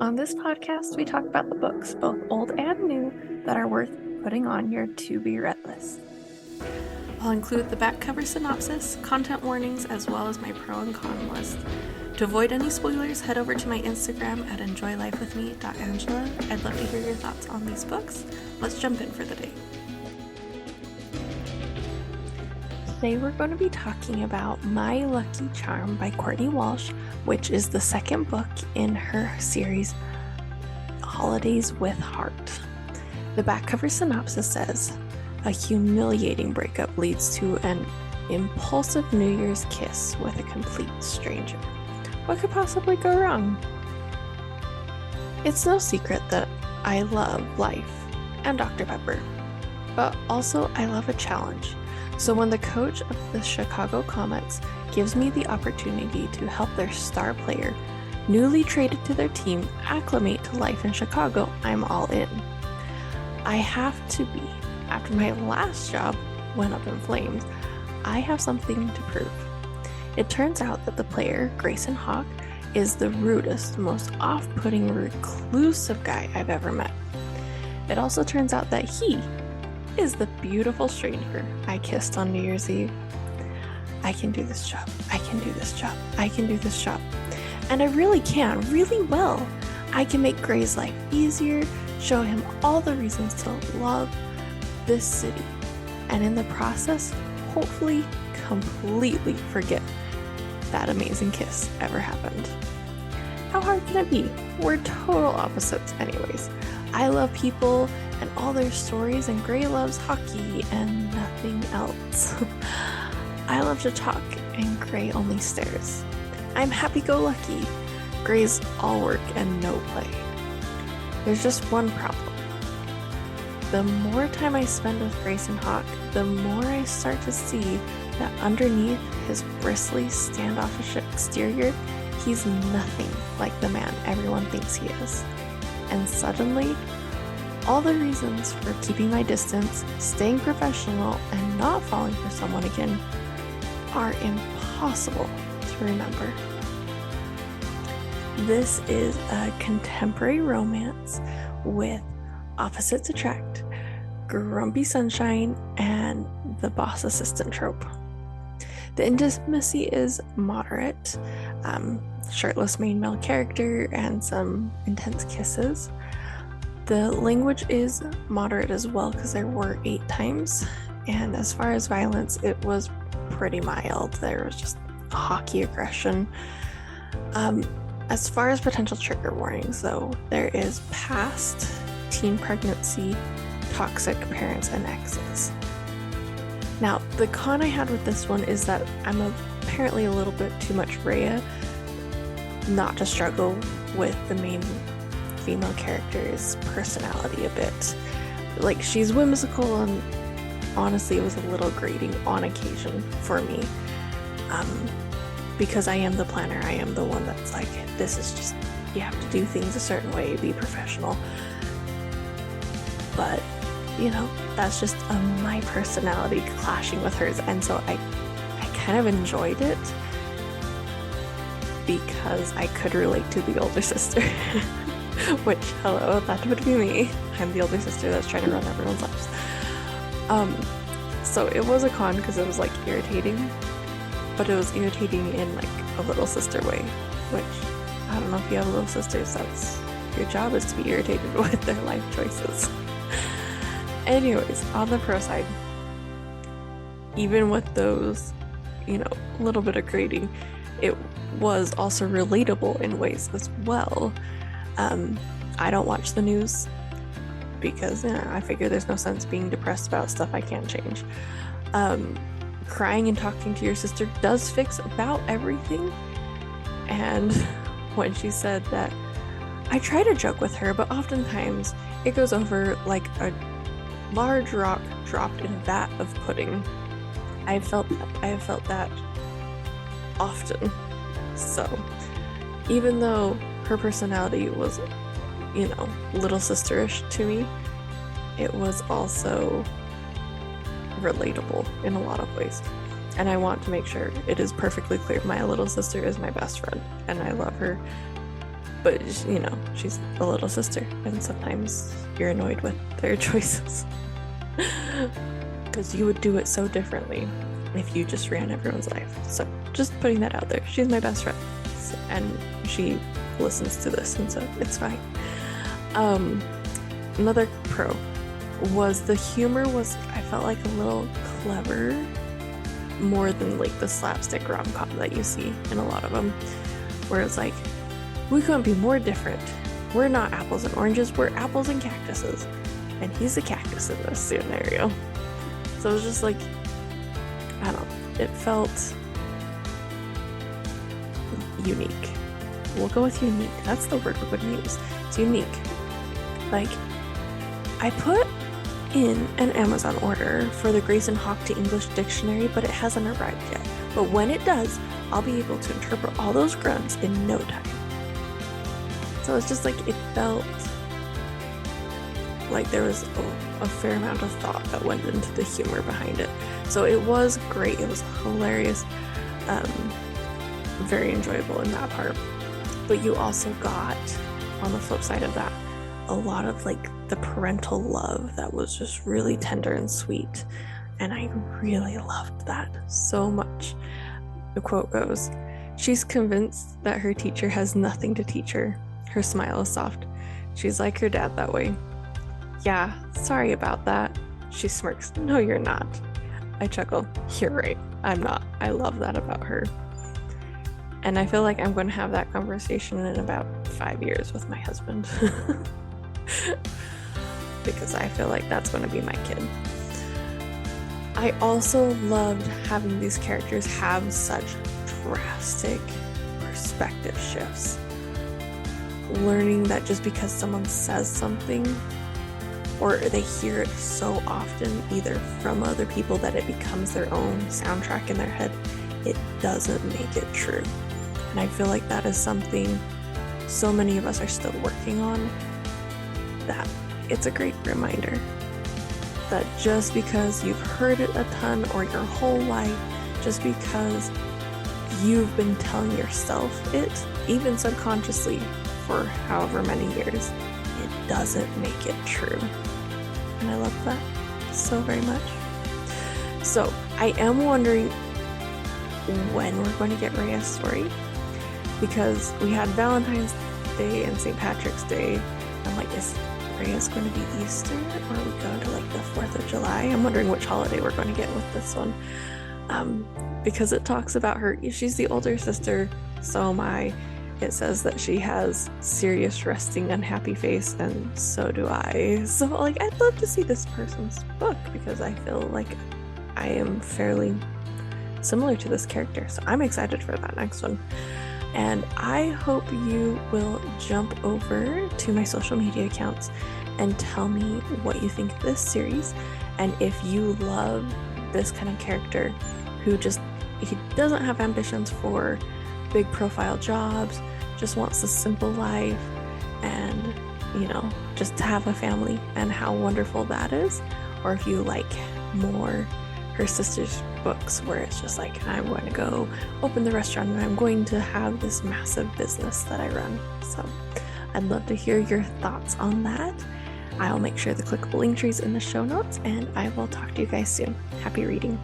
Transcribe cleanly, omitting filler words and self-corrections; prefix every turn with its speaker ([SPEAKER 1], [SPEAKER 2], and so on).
[SPEAKER 1] On this podcast, we talk about the books, both old and new, that are worth putting on your to-be-read list. I'll include the back cover synopsis, content warnings, as well as my pro and con list. To avoid any spoilers, head over to my Instagram at enjoylifewithme.angela. I'd love to hear your thoughts on these books. Let's jump in for the day. Today we're going to be talking about My Lucky Charm by Courtney Walsh, which is the second book in her series Holidays with Hart. The back cover synopsis says, a humiliating breakup leads to an impulsive New Year's kiss with a complete stranger. What could possibly go wrong? It's no secret that I love life and Dr. Pepper, but also I love a challenge. So when the coach of the Chicago Comets gives me the opportunity to help their star player, newly traded to their team, acclimate to life in Chicago, I'm all in. I have to be. After my last job went up in flames, I have something to prove. It turns out that the player, Grayson Hawk, is the rudest, most off-putting, reclusive guy I've ever met. It also turns out that he is the beautiful stranger I kissed on New Year's Eve. I can do this job. I can do this job. I can do this job. And I really can, really well. I can make Gray's life easier, show him all the reasons to love this city, and in the process, hopefully completely forget that amazing kiss ever happened. How hard can it be? We're total opposites anyways. I love people and all their stories, and Gray loves hockey and nothing else. I love to talk, and Gray only stares. I'm happy-go-lucky. Gray's all work and no play. There's just one problem. The more time I spend with Grayson Hawk, the more I start to see that underneath his bristly, standoffish exterior, he's nothing like the man everyone thinks he is. And suddenly, all the reasons for keeping my distance, staying professional, and not falling for someone again are impossible to remember. This is a contemporary romance with opposites attract, grumpy sunshine, and the boss assistant trope. The intimacy is moderate, shirtless main male character, and some intense kisses. The language is moderate as well because there were 8 times, and as far as violence, it was pretty mild. There was just hockey aggression. As far as potential trigger warnings, though, there is past, teen pregnancy, toxic parents, and exes. Now, the con I had with this one is that I'm apparently a little bit too much Raya not to struggle with the main female character's personality a bit. Like, she's whimsical, and honestly it was a little grating on occasion for me, because I am the planner. I am the one that's like, this is just, you have to do things a certain way, be professional. But you know, that's just my personality clashing with hers, and so I kind of enjoyed it because I could relate to the older sister. Which, hello, that would be me. I'm the older sister that's trying to run everyone's lives. So it was a con because it was like irritating, but it was irritating in like a little sister way, which I don't know if you have little sisters, that's your job, is to be irritated with their life choices. Anyways, on the pro side, even with those, you know, a little bit of grating, it was also relatable in ways as well. I don't watch the news because I figure there's no sense being depressed about stuff I can't change. Crying and talking to your sister does fix about everything. And when she said that, I try to joke with her, but oftentimes it goes over like a large rock dropped in a vat of pudding. I have felt that often. So even though her personality was, you know, little sisterish to me, it was also relatable in a lot of ways. And I want to make sure it is perfectly clear my little sister is my best friend, and I love her But, you know, she's a little sister, and sometimes you're annoyed with their choices. Because you would do it so differently if you just ran everyone's life. So just putting that out there. She's my best friend, and she listens to this, and so it's fine. Another pro was the humor was, I felt like, a little clever, more than like the slapstick rom-com that you see in a lot of them, where it's like, we couldn't be more different. We're not apples and oranges, we're apples and cactuses. And he's a cactus in this scenario. So it was just like, I don't know, it felt unique. We'll go with unique. That's the word we're going to use. It's unique. Like, I put in an Amazon order for the Grace and Hawk to English dictionary, but it hasn't arrived yet. But when it does, I'll be able to interpret all those grunts in no time. So it's just like, it felt like there was a fair amount of thought that went into the humor behind it. So it was great. It was hilarious. Very enjoyable in that part. But you also got, on the flip side of that, a lot of like the parental love that was just really tender and sweet. And I really loved that so much. The quote goes, "She's convinced that her teacher has nothing to teach her. Her smile is soft. She's like her dad that way." "Yeah, sorry about that." She smirks. "No, you're not." I chuckle. "You're right. I'm not. I love that about her." And I feel like I'm going to have that conversation in about 5 years with my husband. Because I feel like that's going to be my kid. I also loved having these characters have such drastic perspective shifts. Learning that just because someone says something, or they hear it so often, either from other people that it becomes their own soundtrack in their head, it doesn't make it true. And I feel like that is something so many of us are still working on, that it's a great reminder that just because you've heard it a ton or your whole life, just because you've been telling yourself it, even subconsciously, for however many years, it doesn't make it true. And I love that so very much. So I am wondering when we're going to get Raya's story, because we had Valentine's Day and St. Patrick's Day. I'm like, is Raya's going to be Easter, or are we going to like the 4th of July? I'm wondering which holiday we're going to get with this one. Because it talks about her, she's the older sister, so am I. It says that she has serious, resting, unhappy face, and so do I. So, like, I'd love to see this person's book, because I feel like I am fairly similar to this character. So I'm excited for that next one. And I hope you will jump over to my social media accounts and tell me what you think of this series. And if you love this kind of character who he doesn't have ambitions for big profile jobs, just wants a simple life and, you know, just to have a family, and how wonderful that is. Or if you like more her sister's books, where it's just like, I'm going to go open the restaurant and I'm going to have this massive business that I run. So I'd love to hear your thoughts on that. I'll make sure the clickable link tree is in the show notes, and I will talk to you guys soon. Happy reading.